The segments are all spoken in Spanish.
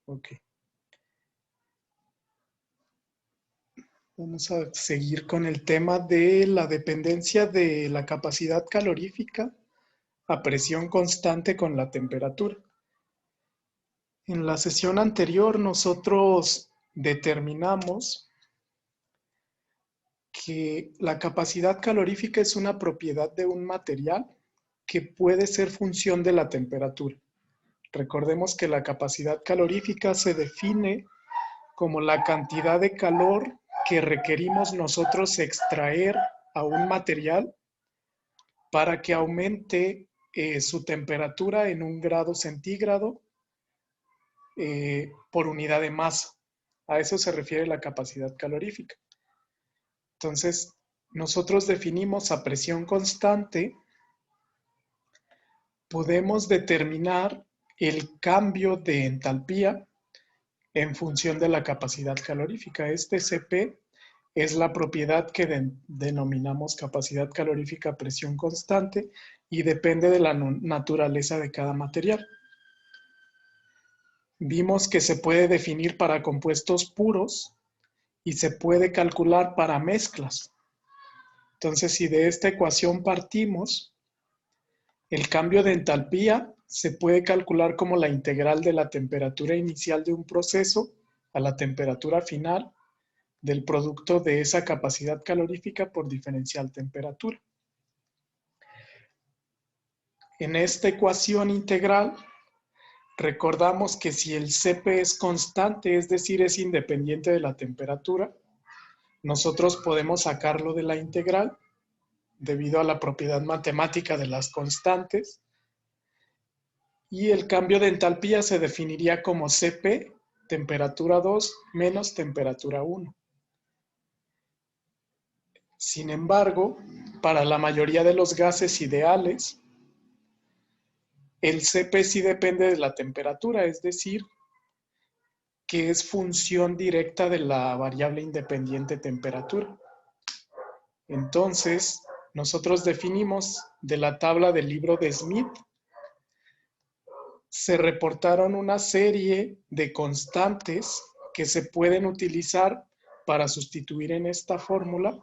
Ok. Vamos a seguir con el tema de la dependencia de la capacidad calorífica a presión constante con la temperatura. En la sesión anterior nosotros determinamos que la capacidad calorífica es una propiedad de un material que puede ser función de la temperatura. Recordemos que la capacidad calorífica se define como la cantidad de calor que requerimos nosotros extraer a un material para que aumente su temperatura en 1 grado centígrado por unidad de masa. A eso se refiere la capacidad calorífica. Entonces, nosotros definimos a presión constante, podemos determinar el cambio de entalpía en función de la capacidad calorífica. Este Cp es la propiedad que denominamos capacidad calorífica a presión constante y depende de la naturaleza de cada material. Vimos que se puede definir para compuestos puros y se puede calcular para mezclas. Entonces, si de esta ecuación partimos, el cambio de entalpía se puede calcular como la integral de la temperatura inicial de un proceso a la temperatura final del producto de esa capacidad calorífica por diferencial temperatura. En esta ecuación integral, recordamos que si el Cp es constante, es decir, es independiente de la temperatura, nosotros podemos sacarlo de la integral debido a la propiedad matemática de las constantes, y el cambio de entalpía se definiría como Cp, temperatura 2 menos temperatura 1. Sin embargo, para la mayoría de los gases ideales, el Cp sí depende de la temperatura, es decir, que es función directa de la variable independiente temperatura. Entonces, nosotros definimos de la tabla del libro de Smith, se reportaron una serie de constantes que se pueden utilizar para sustituir en esta fórmula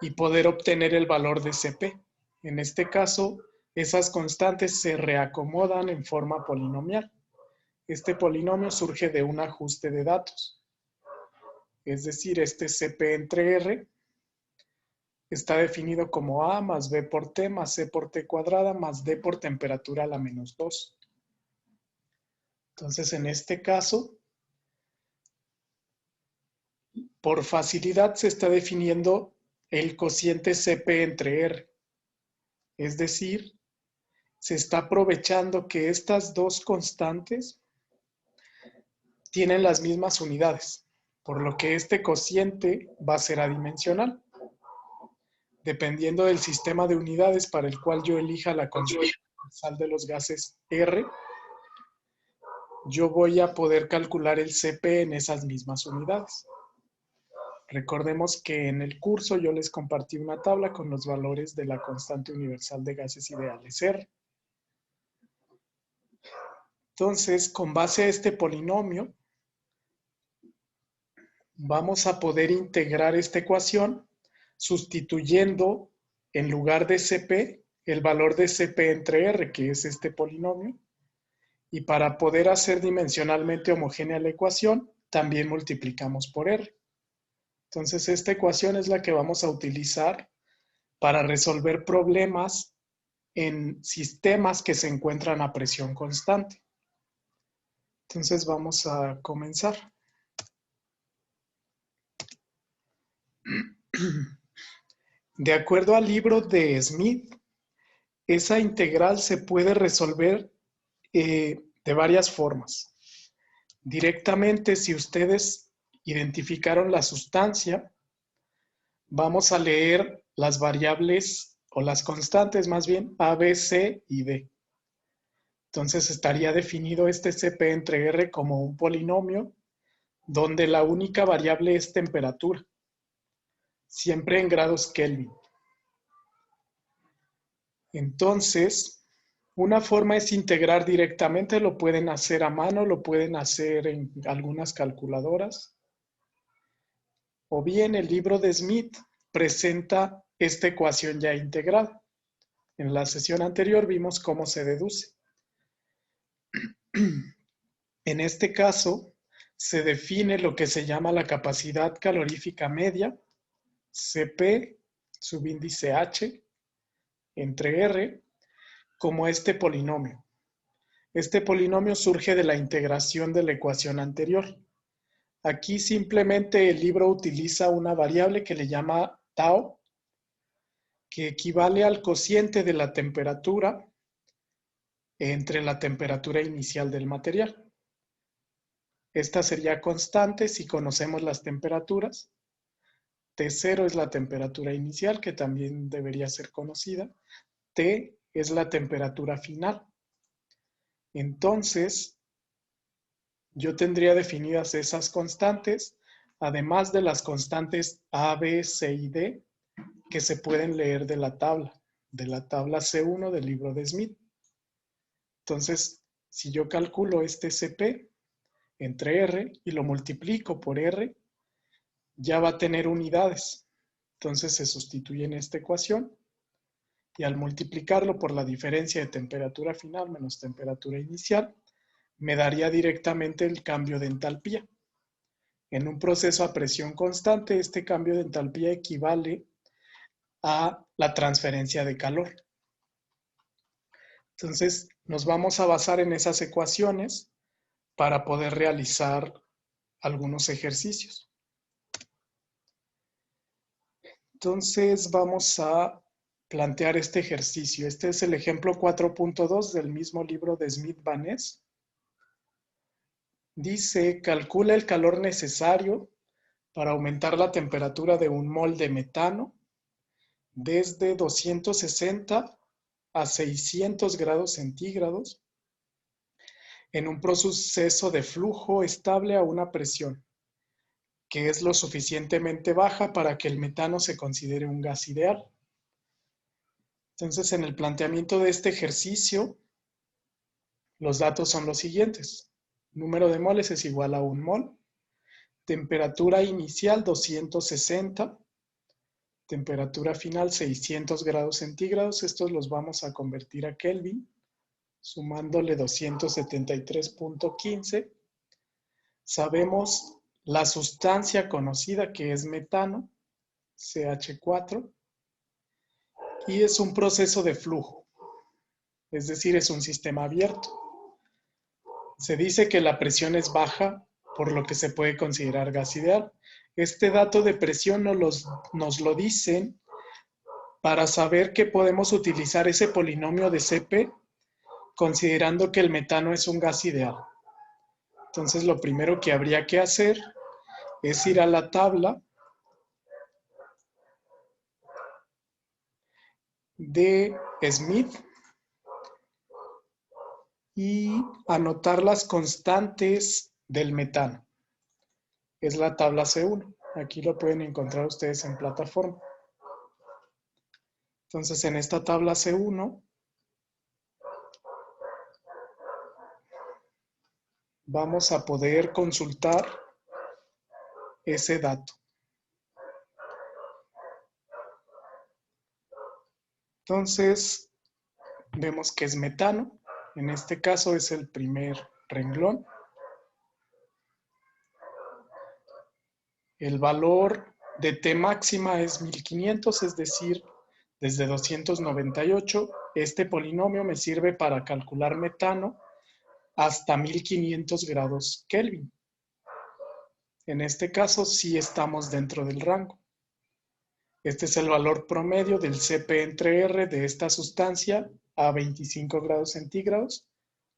y poder obtener el valor de Cp. En este caso, esas constantes se reacomodan en forma polinomial. Este polinomio surge de un ajuste de datos. Es decir, este Cp entre R está definido como A más B por T más C por T cuadrada más D por temperatura a la menos 2. Entonces, en este caso, por facilidad se está definiendo el cociente Cp entre R. Es decir, se está aprovechando que estas dos constantes tienen las mismas unidades, por lo que este cociente va a ser adimensional. Dependiendo del sistema de unidades para el cual yo elija la constante universal de los gases R, yo voy a poder calcular el Cp en esas mismas unidades. Recordemos que en el curso yo les compartí una tabla con los valores de la constante universal de gases ideales R. Entonces, con base a este polinomio, vamos a poder integrar esta ecuación sustituyendo en lugar de Cp el valor de Cp entre R, que es este polinomio, y para poder hacer dimensionalmente homogénea la ecuación, también multiplicamos por R. Entonces, esta ecuación es la que vamos a utilizar para resolver problemas en sistemas que se encuentran a presión constante. Entonces, vamos a comenzar. De acuerdo al libro de Smith, esa integral se puede resolver de varias formas. Directamente, si ustedes identificaron la sustancia, vamos a leer las variables o las constantes más bien A, B, C y D. Entonces estaría definido este Cp entre R como un polinomio donde la única variable es temperatura, siempre en grados Kelvin. Entonces, Una forma es integrar directamente, lo pueden hacer a mano, lo pueden hacer en algunas calculadoras. O bien el libro de Smith presenta esta ecuación ya integrada. En la sesión anterior vimos cómo se deduce. En este caso, se define lo que se llama la capacidad calorífica media, Cp, subíndice H, entre R, como este polinomio. Este polinomio surge de la integración de la ecuación anterior. Aquí simplemente el libro utiliza una variable que le llama tau, que equivale al cociente de la temperatura entre la temperatura inicial del material. Esta sería constante si conocemos las temperaturas. T0 es la temperatura inicial, que también debería ser conocida. T es la temperatura final. Entonces, yo tendría definidas esas constantes, además de las constantes A, B, C y D, que se pueden leer de la tabla C1 del libro de Smith. Entonces, si yo calculo este Cp entre R y lo multiplico por R, ya va a tener unidades. Entonces se sustituye en esta ecuación y al multiplicarlo por la diferencia de temperatura final menos temperatura inicial, me daría directamente el cambio de entalpía. En un proceso a presión constante, este cambio de entalpía equivale a la transferencia de calor. Entonces, nos vamos a basar en esas ecuaciones para poder realizar algunos ejercicios. Entonces, vamos a plantear este ejercicio. Este es el ejemplo 4.2 del mismo libro de Smith-Van Ness. Dice, calcula el calor necesario para aumentar la temperatura de un mol de metano desde 260 a 600 grados centígrados en un proceso de flujo estable a una presión que es lo suficientemente baja para que el metano se considere un gas ideal. Entonces, en el planteamiento de este ejercicio, los datos son los siguientes. Número de moles es igual a 1 mol. Temperatura inicial 260. Temperatura final 600 grados centígrados. Estos los vamos a convertir a Kelvin, sumándole 273.15. Sabemos la sustancia conocida que es metano, CH4, y es un proceso de flujo, es decir, es un sistema abierto. Se dice que la presión es baja, por lo que se puede considerar gas ideal. Este dato de presión nos lo dicen para saber que podemos utilizar ese polinomio de Cp considerando que el metano es un gas ideal. Entonces, lo primero que habría que hacer es ir a la tabla de Smith y anotar las constantes del metano. Es la tabla C1. Aquí lo pueden encontrar ustedes en plataforma. Entonces, en esta tabla C1 vamos a poder consultar ese dato. Entonces, vemos que es metano. En este caso es el primer renglón. El valor de T máxima es 1500, es decir, desde 298. Este polinomio me sirve para calcular metano hasta 1500 grados Kelvin. En este caso sí estamos dentro del rango. Este es el valor promedio del Cp entre R de esta sustancia a 25 grados centígrados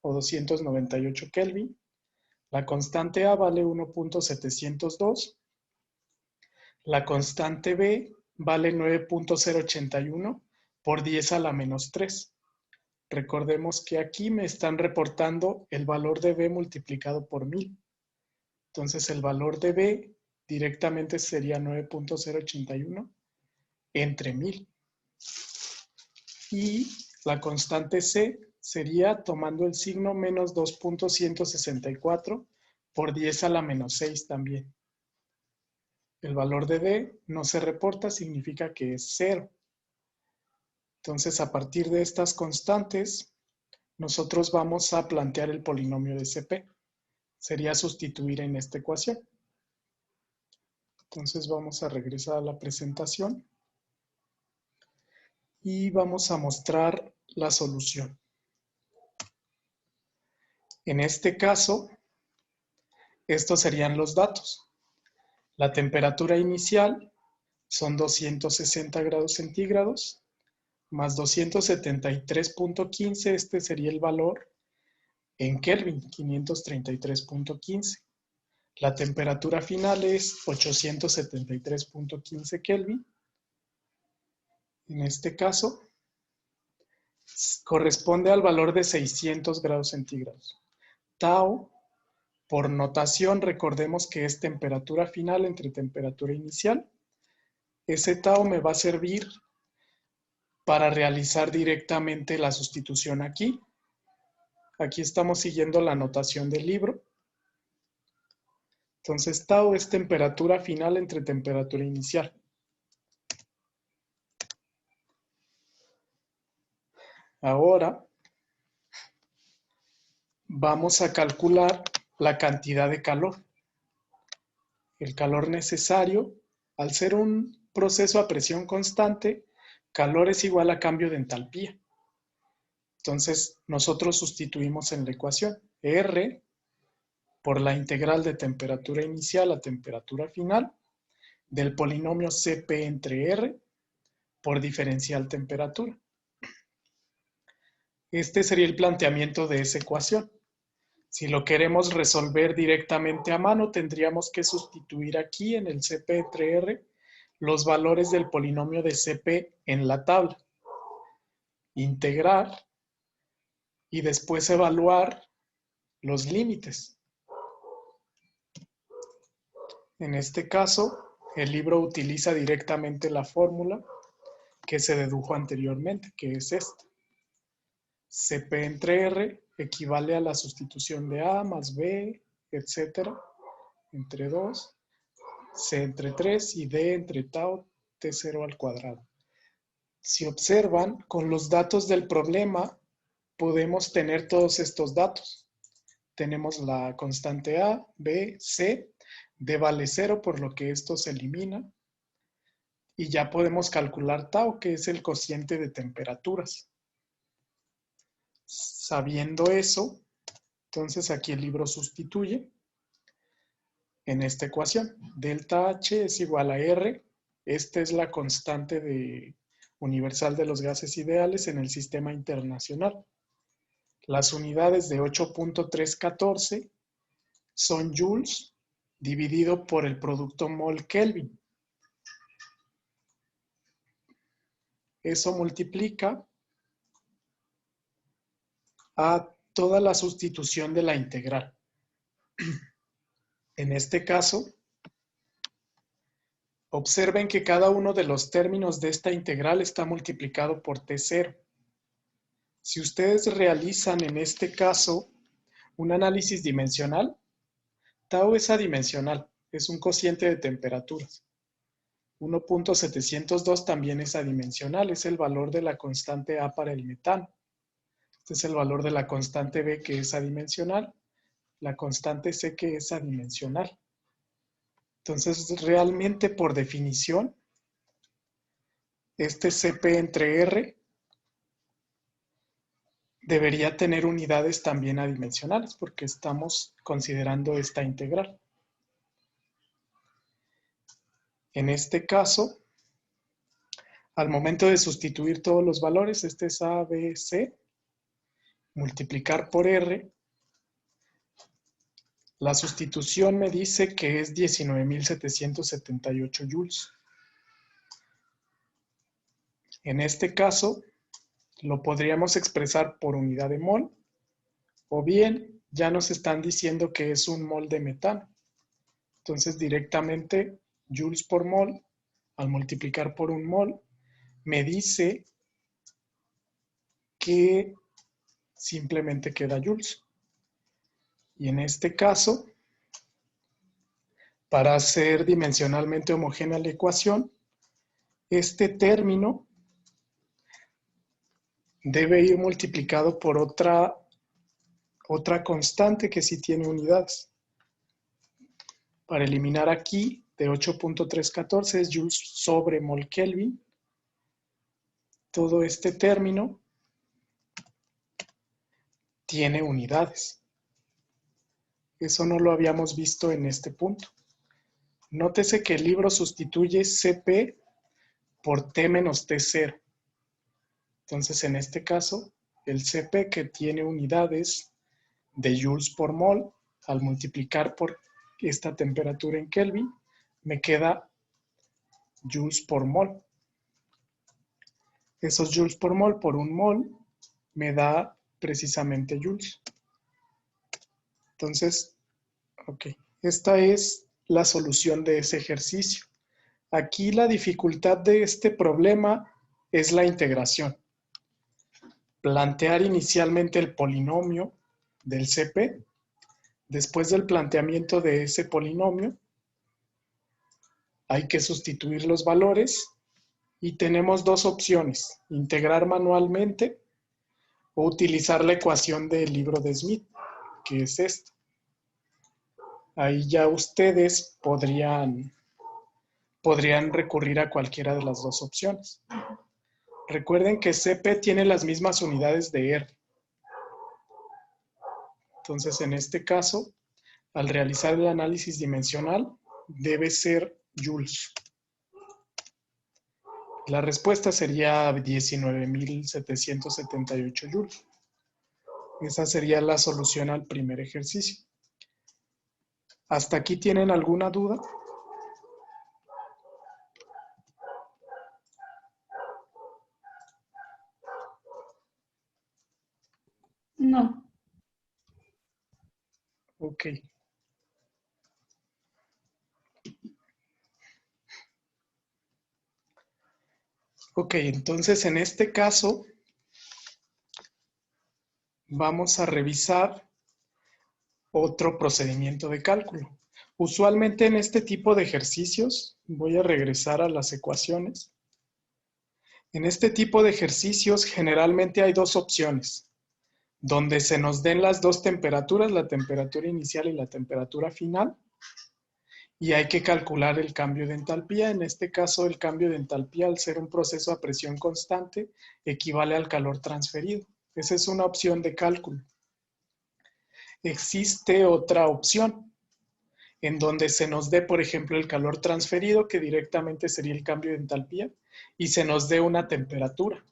o 298 Kelvin. La constante A vale 1.702. La constante B vale 9.081 por 10 a la menos 3. Recordemos que aquí me están reportando el valor de B multiplicado por 1000. Entonces el valor de B directamente sería 9.081 entre 1000. Y la constante C sería tomando el signo menos 2.164 por 10 a la menos 6 también. El valor de D no se reporta, significa que es 0. Entonces, a partir de estas constantes, nosotros vamos a plantear el polinomio de CP. Sería sustituir en esta ecuación. Entonces vamos a regresar a la presentación y vamos a mostrar la solución. En este caso, estos serían los datos. La temperatura inicial son 260 grados centígrados, más 273.15, este sería el valor en Kelvin, 533.15. La temperatura final es 873.15 Kelvin. En este caso, corresponde al valor de 600 grados centígrados. Tau, por notación, recordemos que es temperatura final entre temperatura inicial. Ese tau me va a servir para realizar directamente la sustitución aquí. Aquí estamos siguiendo la notación del libro. Entonces, tau es temperatura final entre temperatura inicial. Ahora, vamos a calcular la cantidad de calor. El calor necesario, al ser un proceso a presión constante, calor es igual a cambio de entalpía. Entonces, nosotros sustituimos en la ecuación R por la integral de temperatura inicial a temperatura final del polinomio Cp entre R por diferencial temperatura. Este sería el planteamiento de esa ecuación. Si lo queremos resolver directamente a mano, tendríamos que sustituir aquí en el Cp entre R los valores del polinomio de Cp en la tabla. Integrar y después evaluar los límites. En este caso, el libro utiliza directamente la fórmula que se dedujo anteriormente, que es esta. Cp entre R equivale a la sustitución de A más B, etcétera, entre 2, C entre 3 y D entre tau T0 al cuadrado. Si observan, con los datos del problema podemos tener todos estos datos. Tenemos la constante A, B, C, D vale 0, por lo que esto se elimina. Y ya podemos calcular tau, que es el cociente de temperaturas. Sabiendo eso, entonces aquí el libro sustituye en esta ecuación. Delta H es igual a R. Esta es la constante universal de los gases ideales en el sistema internacional. Las unidades de 8.314 son joules dividido por el producto mol Kelvin. Eso multiplica a toda la sustitución de la integral. En este caso, observen que cada uno de los términos de esta integral está multiplicado por T0. Si ustedes realizan en este caso un análisis dimensional, tau es adimensional, es un cociente de temperaturas. 1.702 también es adimensional, es el valor de la constante A para el metano. Este es el valor de la constante B, que es adimensional, la constante C, que es adimensional. Entonces, realmente, por definición, este Cp entre R debería tener unidades también adimensionales, porque estamos considerando esta integral. En este caso, al momento de sustituir todos los valores, este es A, B, C, multiplicar por R, la sustitución me dice que es 19.778 joules. En este caso, lo podríamos expresar por unidad de mol, o bien ya nos están diciendo que es un mol de metano. Entonces, directamente, joules por mol, al multiplicar por un mol, me dice que simplemente queda joules. Y en este caso, para hacer dimensionalmente homogénea la ecuación, este término debe ir multiplicado por otra constante que sí tiene unidades. Para eliminar aquí, de 8.314 es joules sobre mol Kelvin. Todo este término tiene unidades. Eso no lo habíamos visto en este punto. Nótese que el libro sustituye Cp por T menos T0. Entonces, en este caso, el Cp, que tiene unidades de joules por mol, al multiplicar por esta temperatura en Kelvin, me queda joules por mol. Esos joules por mol por un mol me da precisamente joules. Entonces, ok, esta es la solución de ese ejercicio. Aquí la dificultad de este problema es la integración. Plantear inicialmente el polinomio del Cp. Después del planteamiento de ese polinomio, hay que sustituir los valores y tenemos dos opciones: integrar manualmente o utilizar la ecuación del libro de Smith, que es esta. Ahí ya ustedes podrían recurrir a cualquiera de las dos opciones. Recuerden que Cp tiene las mismas unidades de R. Entonces, en este caso, al realizar el análisis dimensional, debe ser joules. La respuesta sería 19.778 joules. Esa sería la solución al primer ejercicio. ¿Hasta aquí tienen alguna duda? No. Ok. Ok, entonces en este caso vamos a revisar otro procedimiento de cálculo. Usualmente en este tipo de ejercicios, voy a regresar a las ecuaciones. En este tipo de ejercicios generalmente hay dos opciones, donde se nos den las dos temperaturas, la temperatura inicial y la temperatura final, y hay que calcular el cambio de entalpía. En este caso, el cambio de entalpía, al ser un proceso a presión constante, equivale al calor transferido. Esa es una opción de cálculo. Existe otra opción, en donde se nos dé, por ejemplo, el calor transferido, que directamente sería el cambio de entalpía, y se nos dé una temperatura.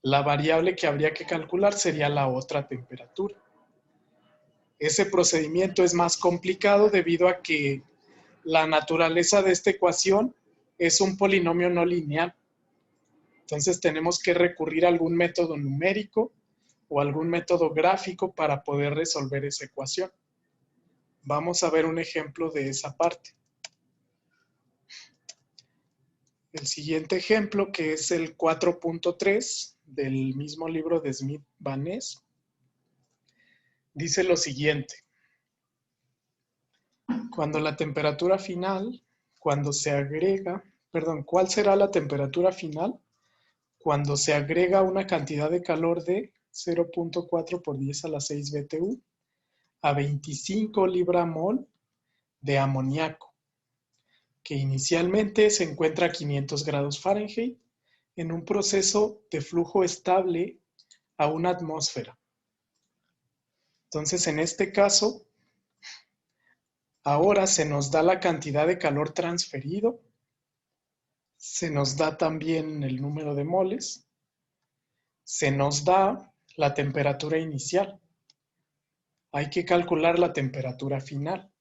La variable que habría que calcular sería la otra temperatura. Ese procedimiento es más complicado debido a que la naturaleza de esta ecuación es un polinomio no lineal. Entonces tenemos que recurrir a algún método numérico o algún método gráfico para poder resolver esa ecuación. Vamos a ver un ejemplo de esa parte. El siguiente ejemplo, que es el 4.3 del mismo libro de Smith-Van Ness, dice lo siguiente. Cuando la temperatura final, ¿cuál será la temperatura final? Cuando se agrega una cantidad de calor de 0.4 por 10 a la 6 BTU a 25 libra-mol de amoníaco, que inicialmente se encuentra a 500 grados Fahrenheit en un proceso de flujo estable a una atmósfera. Entonces, en este caso, ahora se nos da la cantidad de calor transferido, se nos da también el número de moles, se nos da la temperatura inicial. Hay que calcular la temperatura final.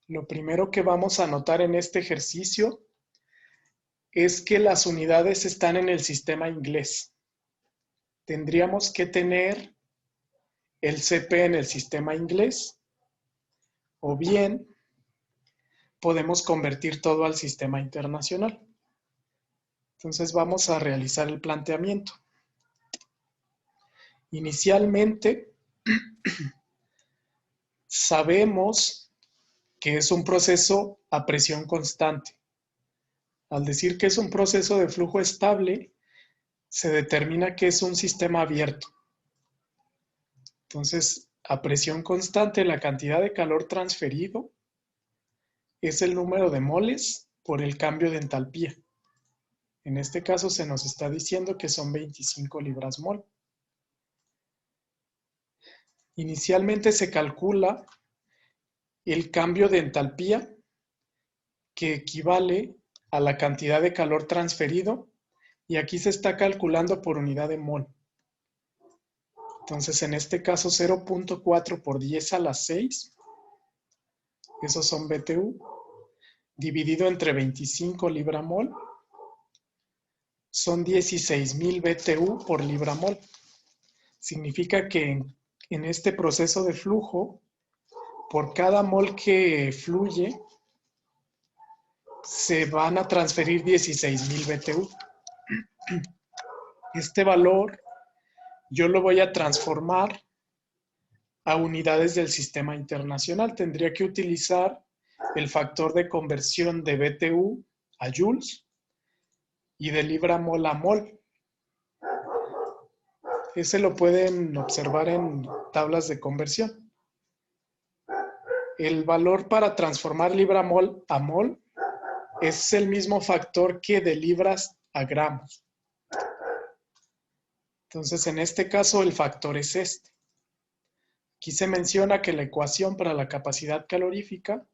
Lo primero que vamos a notar en este ejercicio es que las unidades están en el sistema inglés. Tendríamos que tener el Cp en el sistema inglés, o bien podemos convertir todo al sistema internacional. Entonces vamos a realizar el planteamiento. Inicialmente, sabemos que es un proceso a presión constante. Al decir que es un proceso de flujo estable, se determina que es un sistema abierto. Entonces, a presión constante, la cantidad de calor transferido es el número de moles por el cambio de entalpía. En este caso se nos está diciendo que son 25 libras mol. Inicialmente se calcula el cambio de entalpía, que equivale a la cantidad de calor transferido, y aquí se está calculando por unidad de mol. Entonces, en este caso, 0.4 por 10 a la 6, esos son BTU, dividido entre 25 libra mol, son 16,000 BTU por libra mol. Significa que en este proceso de flujo, por cada mol que fluye, se van a transferir 16,000 BTU. Este valor yo lo voy a transformar a unidades del sistema internacional. Tendría que utilizar el factor de conversión de BTU a joules y de libra mol a mol. Ese lo pueden observar en tablas de conversión. El valor para transformar libra mol a mol es el mismo factor que de libras a gramos. Entonces, en este caso, el factor es este. Aquí se menciona que la ecuación para la capacidad calorífica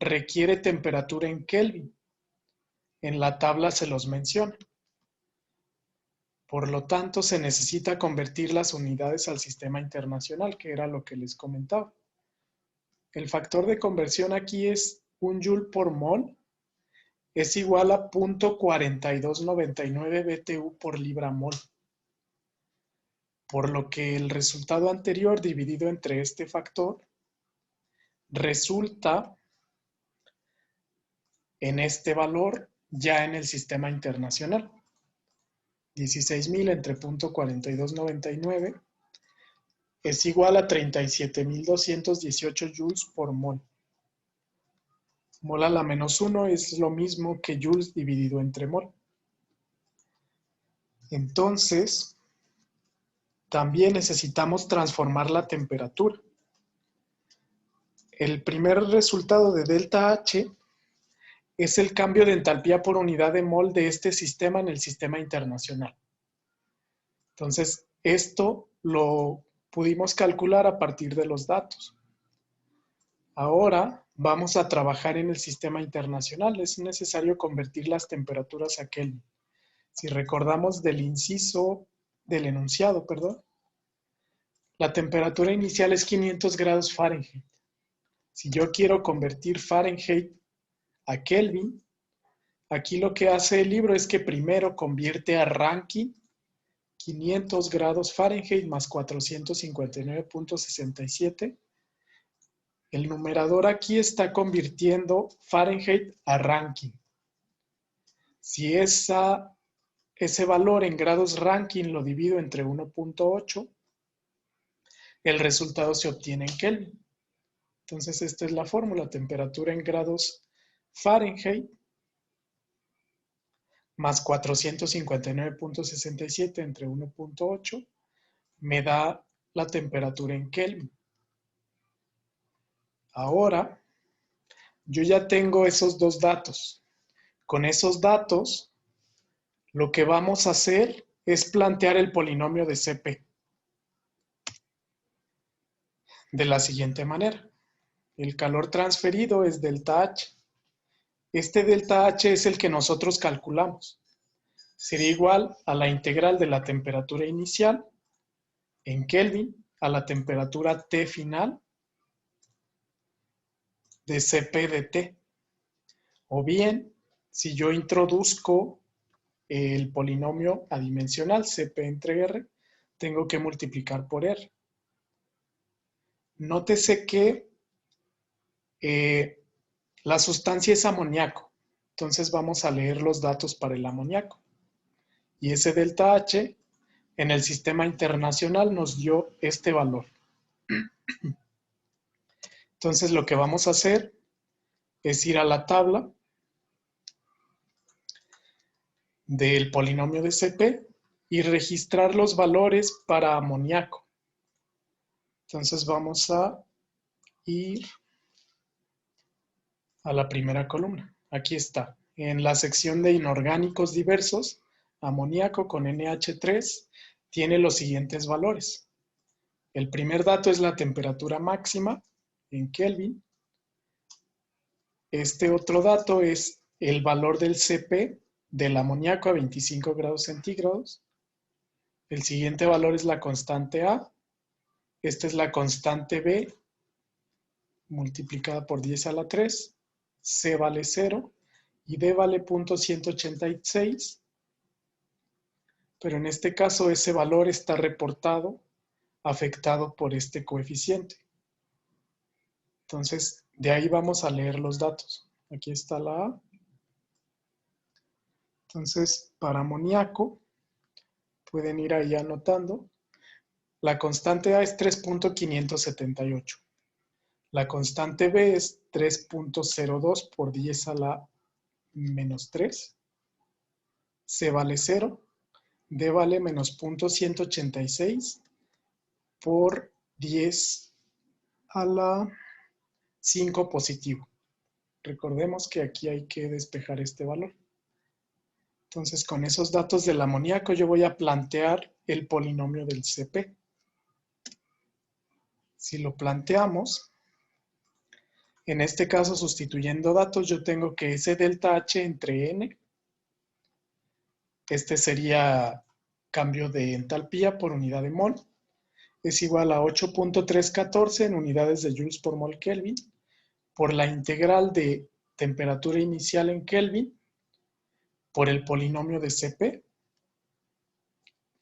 requiere temperatura en Kelvin. En la tabla se los menciona. Por lo tanto, se necesita convertir las unidades al sistema internacional, que era lo que les comentaba. El factor de conversión aquí es 1 joule por mol, es igual a 0.4299 BTU por libra mol. Por lo que el resultado anterior dividido entre este factor resulta en este valor ya en el sistema internacional. 16,000 entre 0.4299 es igual a 37,218 joules por mol. Mol a la menos 1 es lo mismo que joules dividido entre mol. Entonces, también necesitamos transformar la temperatura. El primer resultado de delta H es el cambio de entalpía por unidad de mol de este sistema en el sistema internacional. Entonces, esto lo pudimos calcular a partir de los datos. Ahora vamos a trabajar en el sistema internacional. Es necesario convertir las temperaturas a Kelvin. Si recordamos del enunciado, la temperatura inicial es 500 grados Fahrenheit. Si yo quiero convertir Fahrenheit a Kelvin, aquí lo que hace el libro es que primero convierte a Rankine 500 grados Fahrenheit más 459.67. El numerador aquí está convirtiendo Fahrenheit a Rankine. Si ese valor en grados Rankine lo divido entre 1.8, el resultado se obtiene en Kelvin. Entonces esta es la fórmula: temperatura en grados Fahrenheit más 459.67 entre 1.8 me da la temperatura en Kelvin. Ahora, yo ya tengo esos dos datos. Con esos datos, lo que vamos a hacer es plantear el polinomio de CP de la siguiente manera. El calor transferido es delta H. Este delta H es el que nosotros calculamos. Sería igual a la integral de la temperatura inicial en Kelvin a la temperatura T final de CP de T. O bien, si yo introduzco el polinomio adimensional CP entre R, tengo que multiplicar por R. Nótese que la sustancia es amoníaco. Entonces vamos a leer los datos para el amoníaco. Y ese delta H en el sistema internacional nos dio este valor. Entonces lo que vamos a hacer es ir a la tabla del polinomio de CP y registrar los valores para amoníaco. Entonces vamos a ir a la primera columna. Aquí está. En la sección de inorgánicos diversos, amoníaco con NH3 tiene los siguientes valores. El primer dato es la temperatura máxima en Kelvin. Este otro dato es el valor del CP del amoníaco a 25 grados centígrados. El siguiente valor es la constante A. Esta es la constante B multiplicada por 10 a la 3. C vale 0 y D vale 0.186. Pero en este caso ese valor está reportado afectado por este coeficiente. Entonces, de ahí vamos a leer los datos. Aquí está la A. Entonces, para amoníaco, pueden ir ahí anotando. La constante A es 3.578. La constante B es 3.02 por 10 a la menos 3. C vale 0. D vale menos 0.186 por 10 a la 5 positivo. Recordemos que aquí hay que despejar este valor. Entonces, con esos datos del amoníaco yo voy a plantear el polinomio del CP. Si lo planteamos, en este caso sustituyendo datos, yo tengo que ese delta H entre N, este sería cambio de entalpía por unidad de mol, es igual a 8.314 en unidades de joules por mol Kelvin, por la integral de temperatura inicial en Kelvin, por el polinomio de CP.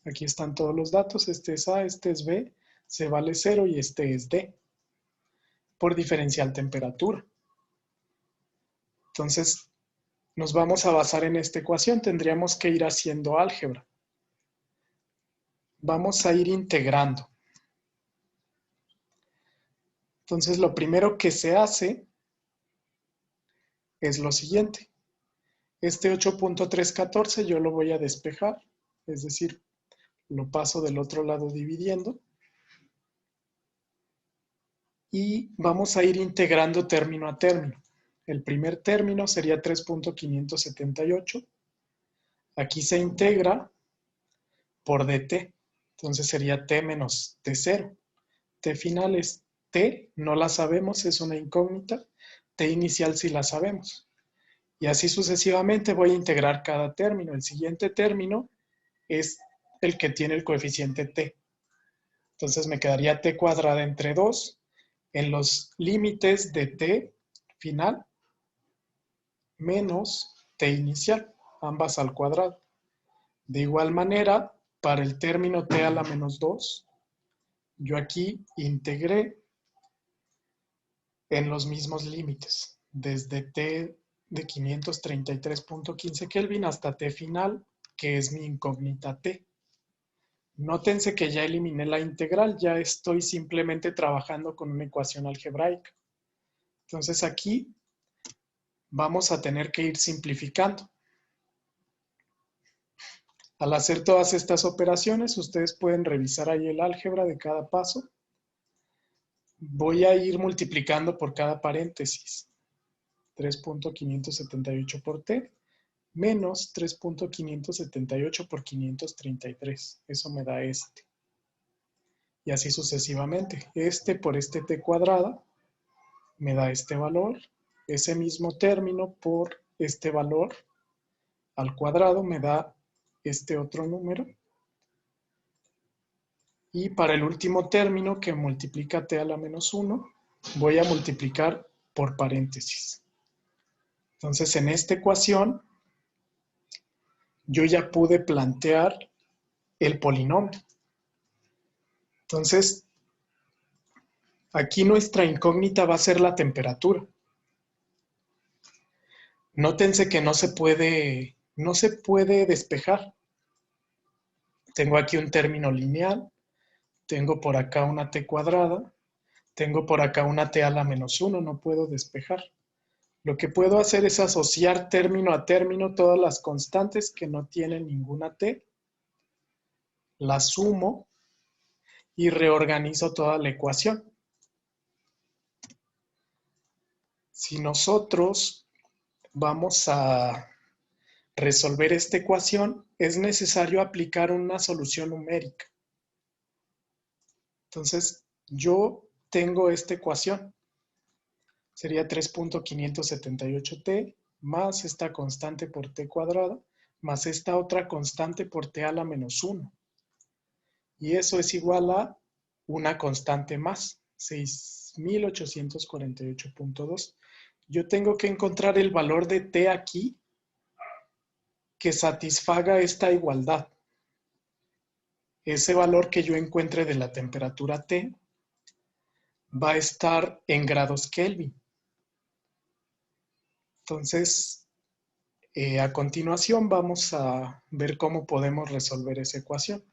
Aquí están todos los datos, este es A, este es B, C vale 0 y este es D, por diferencial temperatura. Entonces, nos vamos a basar en esta ecuación, tendríamos que ir haciendo álgebra. Vamos a ir integrando. Entonces, lo primero que se hace es lo siguiente. Este 8.314 yo lo voy a despejar, es decir, lo paso del otro lado dividiendo. Y vamos a ir integrando término a término. El primer término sería 3.578. Aquí se integra por dt. Entonces sería t menos t0. T final es t, no la sabemos, es una incógnita. T inicial sí la sabemos. Y así sucesivamente voy a integrar cada término. El siguiente término es el que tiene el coeficiente t. Entonces me quedaría t cuadrada entre 2 en los límites de t final menos t inicial, ambas al cuadrado. De igual manera, para el término t a la menos 2, yo aquí integré en los mismos límites, desde t de 533.15 Kelvin hasta t final, que es mi incógnita t. Nótense que ya eliminé la integral, ya estoy simplemente trabajando con una ecuación algebraica. Entonces aquí vamos a tener que ir simplificando. Al hacer todas estas operaciones, ustedes pueden revisar ahí el álgebra de cada paso. Voy a ir multiplicando por cada paréntesis. 3.578 por t menos 3.578 por 533. Eso me da este. Y así sucesivamente. Este por este t cuadrada me da este valor. Ese mismo término por este valor al cuadrado me da este otro número. Y para el último término que multiplica t a la menos 1, voy a multiplicar por paréntesis. Entonces en esta ecuación yo ya pude plantear el polinomio. Entonces aquí nuestra incógnita va a ser la temperatura. Nótense que no se puede despejar. Tengo aquí un término lineal, tengo por acá una t cuadrada, tengo por acá una t a la menos 1, no puedo despejar. Lo que puedo hacer es asociar término a término todas las constantes que no tienen ninguna t, las sumo y reorganizo toda la ecuación. Si nosotros vamos a resolver esta ecuación, es necesario aplicar una solución numérica. Entonces, yo tengo esta ecuación. Sería 3.578t más esta constante por t cuadrada, más esta otra constante por t a la menos 1. Y eso es igual a una constante más, 6.848.2. Yo tengo que encontrar el valor de t aquí que satisfaga esta igualdad. Ese valor que yo encuentre de la temperatura T va a estar en grados Kelvin. Entonces, a continuación vamos a ver cómo podemos resolver esa ecuación.